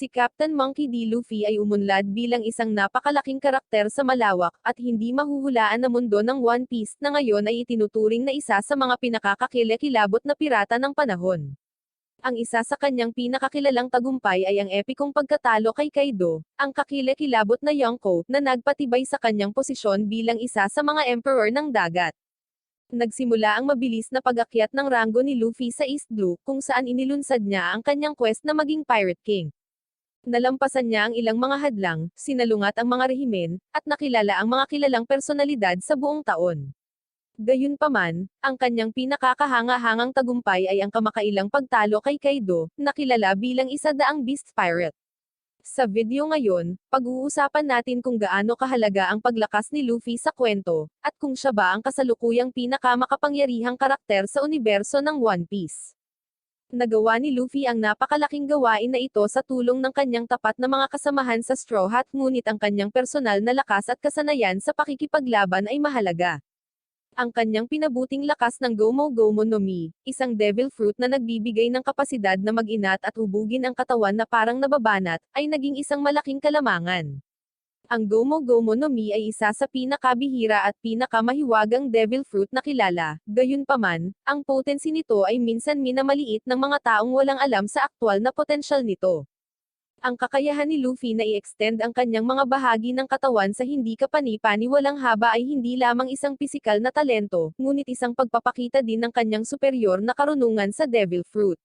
Si Captain Monkey D. Luffy ay umunlad bilang isang napakalaking karakter sa malawak at hindi mahuhulaan na mundo ng One Piece na ngayon ay itinuturing na isa sa mga pinakakakilakilabot na pirata ng panahon. Ang isa sa kanyang pinakakilalang tagumpay ay ang epikong pagkatalo kay Kaido, ang kakilakilabot na Yonko, na nagpatibay sa kanyang posisyon bilang isa sa mga emperor ng dagat. Nagsimula ang mabilis na pag-akyat ng ranggo ni Luffy sa East Blue, kung saan inilunsad niya ang kanyang quest na maging Pirate King. Nalampasan niya ang ilang mga hadlang, sinalungat ang mga rehimen, at nakilala ang mga kilalang personalidad sa buong taon. Gayunpaman, ang kanyang pinakakahanga-hangang tagumpay ay ang kamakailang pagtalo kay Kaido, na kilala bilang isa daang Beast Pirate. Sa video ngayon, pag-uusapan natin kung gaano kahalaga ang paglakas ni Luffy sa kwento, at kung siya ba ang kasalukuyang pinakamakapangyarihang karakter sa universo ng One Piece. Nagawa ni Luffy ang napakalaking gawain na ito sa tulong ng kanyang tapat na mga kasamahan sa Straw Hat, ngunit ang kanyang personal na lakas at kasanayan sa pakikipaglaban ay mahalaga. Ang kanyang pinabuting lakas ng Gomu Gomu no Mi, isang devil fruit na nagbibigay ng kapasidad na mag-inat at hubugin ang katawan na parang nababanat, ay naging isang malaking kalamangan. Ang Gomu Gomu no Mi ay isa sa pinakabihira at pinakamahiwagang devil fruit na kilala, gayunpaman, ang potency nito ay minsan minamaliit ng mga taong walang alam sa aktwal na potensyal nito. Ang kakayahan ni Luffy na i-extend ang kanyang mga bahagi ng katawan sa hindi kapani-paniwalang haba ay hindi lamang isang pisikal na talento, ngunit isang pagpapakita din ng kanyang superior na karunungan sa devil fruit.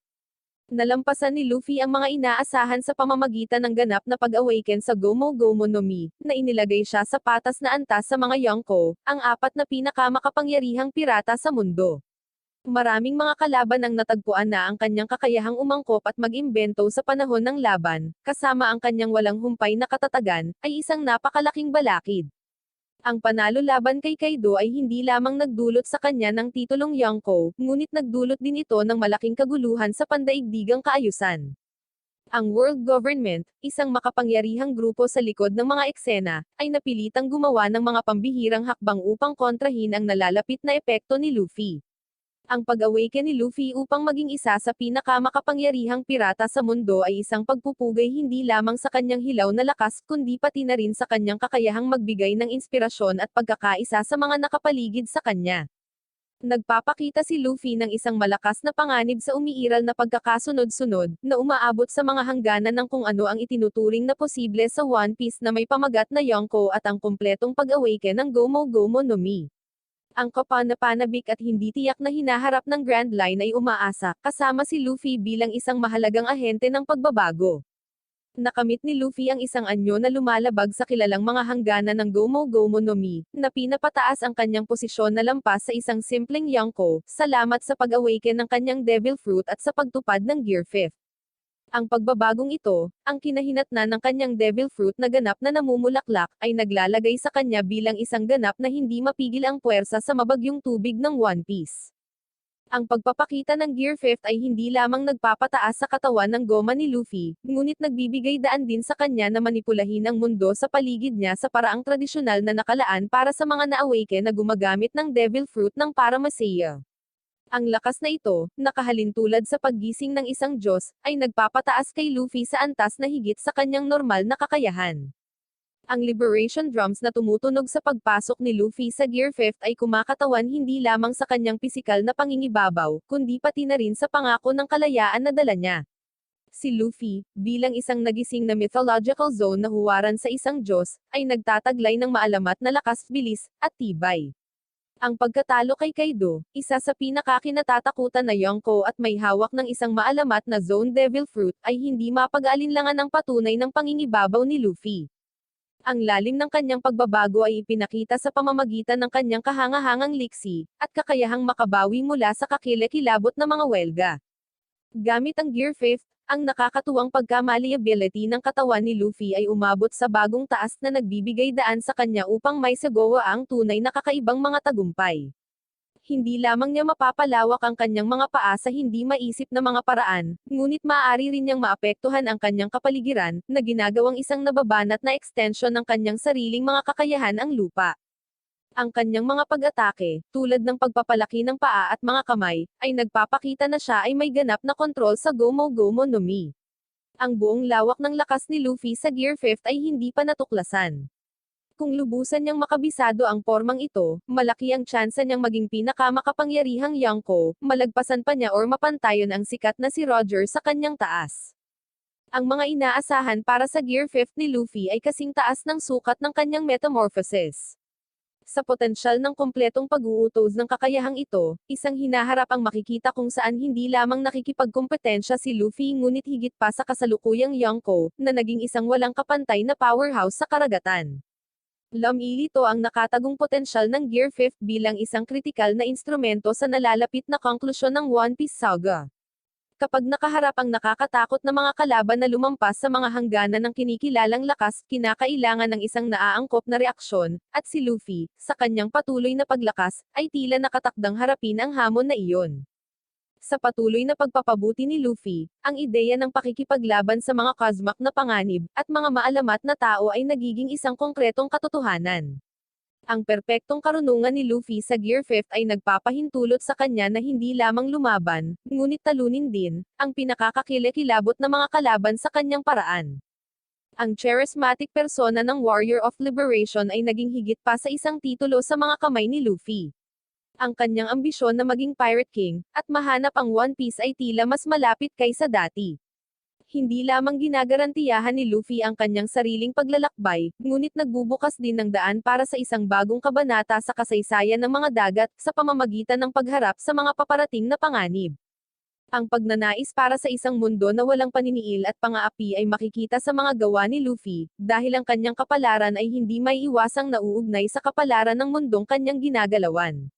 Nalampasan ni Luffy ang mga inaasahan sa pamamagitan ng ganap na pag-awaken sa Gomu Gomu no Mi, na inilagay siya sa patas na antas sa mga Yonko, ang apat na pinakamakapangyarihang pirata sa mundo. Maraming mga kalaban ang natagpuan na ang kanyang kakayahang umangkop at mag-imbento sa panahon ng laban, kasama ang kanyang walang humpay na katatagan, ay isang napakalaking balakid. Ang panalo laban kay Kaido ay hindi lamang nagdulot sa kanya ng titulong Yonko, ngunit nagdulot din ito ng malaking kaguluhan sa pandaigdigang kaayusan. Ang World Government, isang makapangyarihang grupo sa likod ng mga eksena, ay napilitang gumawa ng mga pambihirang hakbang upang kontrahin ang nalalapit na epekto ni Luffy. Ang pag-awaken ni Luffy upang maging isa sa pinakamakapangyarihang pirata sa mundo ay isang pagpupugay hindi lamang sa kanyang hilaw na lakas kundi pati na rin sa kanyang kakayahang magbigay ng inspirasyon at pagkakaisa sa mga nakapaligid sa kanya. Nagpapakita si Luffy ng isang malakas na panganib sa umiiral na pagkakasunod-sunod, na umaabot sa mga hangganan ng kung ano ang itinuturing na posible sa One Piece na may pamagat na Yonko at ang kumpletong pag-awaken ng Gomu Gomu no Mi. Ang kapanapanabik at hindi tiyak na hinaharap ng Grand Line ay umaasa, kasama si Luffy bilang isang mahalagang ahente ng pagbabago. Nakamit ni Luffy ang isang anyo na lumalabag sa kilalang mga hangganan ng Gomu Gomu no Mi, na pinapataas ang kanyang posisyon na lampas sa isang simpleng Yonko, salamat sa pag-awaken ng kanyang Devil Fruit at sa pagtupad ng Gear 5. Ang pagbabagong ito, ang kinahinatnan ng kanyang devil fruit na ganap na namumulaklak, ay naglalagay sa kanya bilang isang ganap na hindi mapigil ang puwersa sa mabagyong tubig ng One Piece. Ang pagpapakita ng Gear 5 ay hindi lamang nagpapataas sa katawan ng goma ni Luffy, ngunit nagbibigay daan din sa kanya na manipulahin ang mundo sa paligid niya sa paraang tradisyonal na nakalaan para sa mga na-awaken na gumagamit ng devil fruit ng Paramasaya. Ang lakas na ito, nakahalintulad sa paggising ng isang Diyos, ay nagpapataas kay Luffy sa antas na higit sa kanyang normal na kakayahan. Ang Liberation Drums na tumutunog sa pagpasok ni Luffy sa Gear 5 ay kumakatawan hindi lamang sa kanyang pisikal na pangingibabaw, kundi pati na rin sa pangako ng kalayaan na dala niya. Si Luffy, bilang isang nagising na mythological zone na huwaran sa isang Diyos, ay nagtataglay ng maalamat na lakas, bilis, at tibay. Ang pagkatalo kay Kaido, isa sa pinakakinatatakutan na Yonko at may hawak ng isang maalamat na Zone Devil Fruit, ay hindi mapag-alinlangan ng patunay ng pangingibabaw ni Luffy. Ang lalim ng kanyang pagbabago ay ipinakita sa pamamagitan ng kanyang kahangahangang liksi, at kakayahang makabawi mula sa kakilakilabot na mga welga. Gamit ang Gear 5, ang nakakatuwang pagka-malleability ng katawan ni Luffy ay umabot sa bagong taas na nagbibigay daan sa kanya upang may sagawa ang tunay na kakaibang mga tagumpay. Hindi lamang niya mapapalawak ang kanyang mga paa sa hindi maisip na mga paraan, ngunit maaari rin niyang maapektuhan ang kanyang kapaligiran, na ginagawang isang nababanat na extension ng kanyang sariling mga kakayahan ang lupa. Ang kanyang mga pag-atake, tulad ng pagpapalaki ng paa at mga kamay, ay nagpapakita na siya ay may ganap na kontrol sa Gomu Gomu no Mi. Ang buong lawak ng lakas ni Luffy sa Gear 5 ay hindi pa natuklasan. Kung lubusan niyang makabisado ang pormang ito, malaki ang tsansa niyang maging pinakamakapangyarihang Yonko, malagpasan pa niya or mapantayon ang sikat na si Roger sa kanyang taas. Ang mga inaasahan para sa Gear 5 ni Luffy ay kasing taas ng sukat ng kanyang metamorphosis. Sa potensyal ng kompletong pag-uutos ng kakayahang ito, isang hinaharap ang makikita kung saan hindi lamang nakikipagkompetensya si Luffy ngunit higit pa sa kasalukuyang Yonko, na naging isang walang kapantay na powerhouse sa karagatan. Lumilito ang nakatagong potensyal ng Gear 5 bilang isang kritikal na instrumento sa nalalapit na konklusyon ng One Piece saga. Kapag nakaharap ang nakakatakot na mga kalaban na lumampas sa mga hangganan ng kinikilalang lakas, kinakailangan ng isang naaangkop na reaksyon, at si Luffy, sa kanyang patuloy na paglakas, ay tila nakatakdang harapin ang hamon na iyon. Sa patuloy na pagpapabuti ni Luffy, ang ideya ng pakikipaglaban sa mga kazmak na panganib, at mga maalamat na tao ay nagiging isang konkretong katotohanan. Ang perpektong karunungan ni Luffy sa Gear 5 ay nagpapahintulot sa kanya na hindi lamang lumaban, ngunit talunin din, ang pinakakakilakilabot na mga kalaban sa kanyang paraan. Ang charismatic persona ng Warrior of Liberation ay naging higit pa sa isang titulo sa mga kamay ni Luffy. Ang kanyang ambisyon na maging Pirate King, at mahanap ang One Piece ay tila mas malapit kaysa dati. Hindi lamang ginagarantiyahan ni Luffy ang kanyang sariling paglalakbay, ngunit nagbubukas din ng daan para sa isang bagong kabanata sa kasaysayan ng mga dagat, sa pamamagitan ng pagharap sa mga paparating na panganib. Ang pagnanais para sa isang mundo na walang paniniil at pang-aapi ay makikita sa mga gawa ni Luffy, dahil ang kanyang kapalaran ay hindi may iwasang nauugnay sa kapalaran ng mundong kanyang ginagalawan.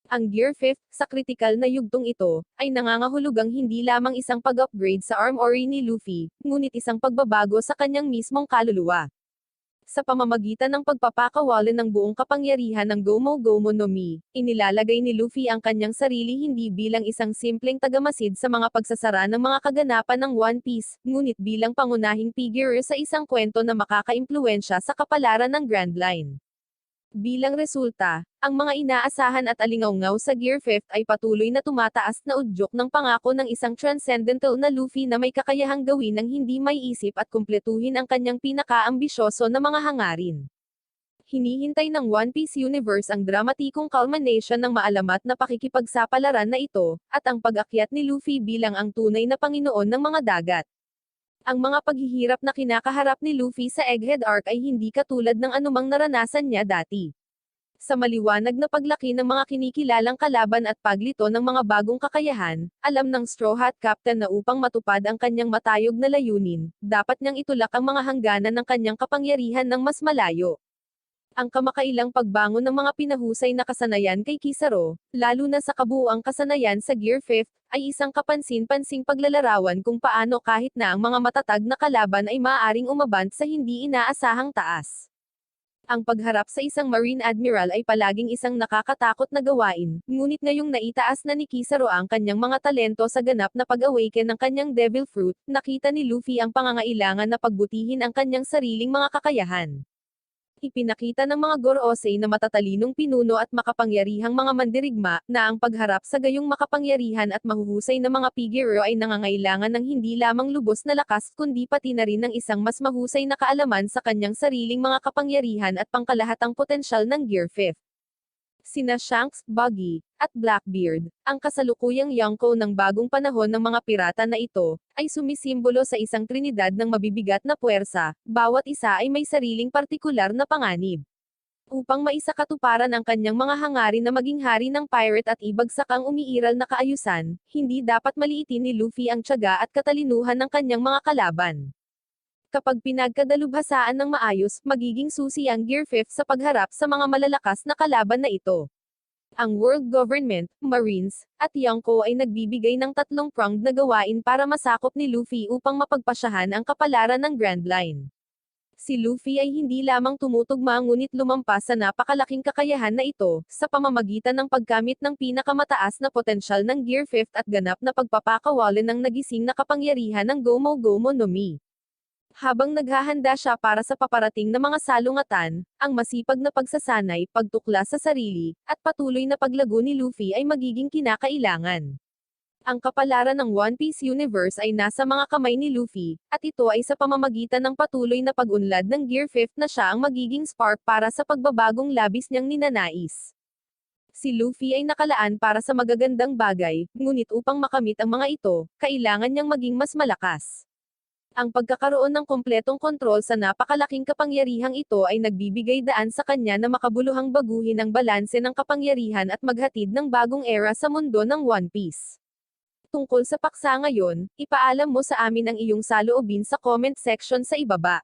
Ang Gear 5, sa kritikal na yugtong ito, ay nangangahulugang hindi lamang isang pag-upgrade sa armory ni Luffy, ngunit isang pagbabago sa kanyang mismong kaluluwa. Sa pamamagitan ng pagpapakawalan ng buong kapangyarihan ng Gomu Gomu no Mi, inilalagay ni Luffy ang kanyang sarili hindi bilang isang simpleng tagamasid sa mga pagsasara ng mga kaganapan ng One Piece, ngunit bilang pangunahing figure sa isang kwento na makakaimpluwensya sa kapalaran ng Grand Line. Bilang resulta, ang mga inaasahan at alingawngaw sa Gear 5 ay patuloy na tumataas na udyok ng pangako ng isang transcendental na Luffy na may kakayahang gawin ng hindi may isip at kumpletuhin ang kanyang pinakaambisyoso na mga hangarin. Hinihintay ng One Piece Universe ang dramatikong culmination ng maalamat na pakikipagsapalaran na ito, at ang pag-akyat ni Luffy bilang ang tunay na Panginoon ng mga dagat. Ang mga paghihirap na kinakaharap ni Luffy sa Egghead Arc ay hindi katulad ng anumang naranasan niya dati. Sa maliwanag na paglaki ng mga kinikilalang kalaban at paglito ng mga bagong kakayahan, alam ng Straw Hat Captain na upang matupad ang kanyang matayog na layunin, dapat niyang itulak ang mga hangganan ng kanyang kapangyarihan ng mas malayo. Ang kamakailang pagbangon ng mga pinahusay na kasanayan kay Kizaru, lalo na sa kabuuang kasanayan sa Gear 5, ay isang kapansin-pansing paglalarawan kung paano kahit na ang mga matatag na kalaban ay maaaring umabant sa hindi inaasahang taas. Ang pagharap sa isang Marine Admiral ay palaging isang nakakatakot na gawain, ngunit ngayong naitaas na ni Kizaru ang kanyang mga talento sa ganap na pag-awaken ng kanyang Devil Fruit, nakita ni Luffy ang pangangailangan na pagbutihin ang kanyang sariling mga kakayahan. Ipinakita ng mga Gorosei na matatalinong pinuno at makapangyarihang mga mandirigma, na ang pagharap sa gayong makapangyarihan at mahuhusay na mga figure ay nangangailangan ng hindi lamang lubos na lakas kundi pati na rin ng isang mas mahusay na kaalaman sa kanyang sariling mga kapangyarihan at pangkalahatang potensyal ng Gear 5. Sina Shanks, Buggy, at Blackbeard, ang kasalukuyang Yonko ng bagong panahon ng mga pirata na ito, ay sumisimbolo sa isang trinidad ng mabibigat na puwersa, bawat isa ay may sariling partikular na panganib. Upang maisakatuparan ang kanyang mga hangarin na maging hari ng pirate at ibagsak ang umiiral na kaayusan, hindi dapat maliitin ni Luffy ang tiyaga at katalinuhan ng kanyang mga kalaban. Kapag pinagkadalubhasaan ng maayos, magiging susi ang Gear 5 sa pagharap sa mga malalakas na kalaban na ito. Ang World Government, Marines, at Yonko ay nagbibigay ng tatlong-pronged na gawain para masakop ni Luffy upang mapagpasyahan ang kapalaran ng Grand Line. Si Luffy ay hindi lamang tumutugma ngunit lumampas sa napakalaking kakayahan na ito, sa pamamagitan ng paggamit ng pinakamataas na potensyal ng Gear 5 at ganap na pagpapakawalan ng nagising na kapangyarihan ng Gomu Gomu no Mi. Habang naghahanda siya para sa paparating na mga salungatan, ang masipag na pagsasanay, pagtuklas sa sarili, at patuloy na paglago ni Luffy ay magiging kinakailangan. Ang kapalaran ng One Piece Universe ay nasa mga kamay ni Luffy, at ito ay sa pamamagitan ng patuloy na pag-unlad ng Gear 5 na siya ang magiging spark para sa pagbabagong labis niyang ninanais. Si Luffy ay nakalaan para sa magagandang bagay, ngunit upang makamit ang mga ito, kailangan niyang maging mas malakas. Ang pagkakaroon ng kumpletong kontrol sa napakalaking kapangyarihang ito ay nagbibigay daan sa kanya na makabuluhang baguhin ang balanse ng kapangyarihan at maghatid ng bagong era sa mundo ng One Piece. Tungkol sa paksa ngayon, ipaalam mo sa amin ang iyong saloobin sa comment section sa ibaba.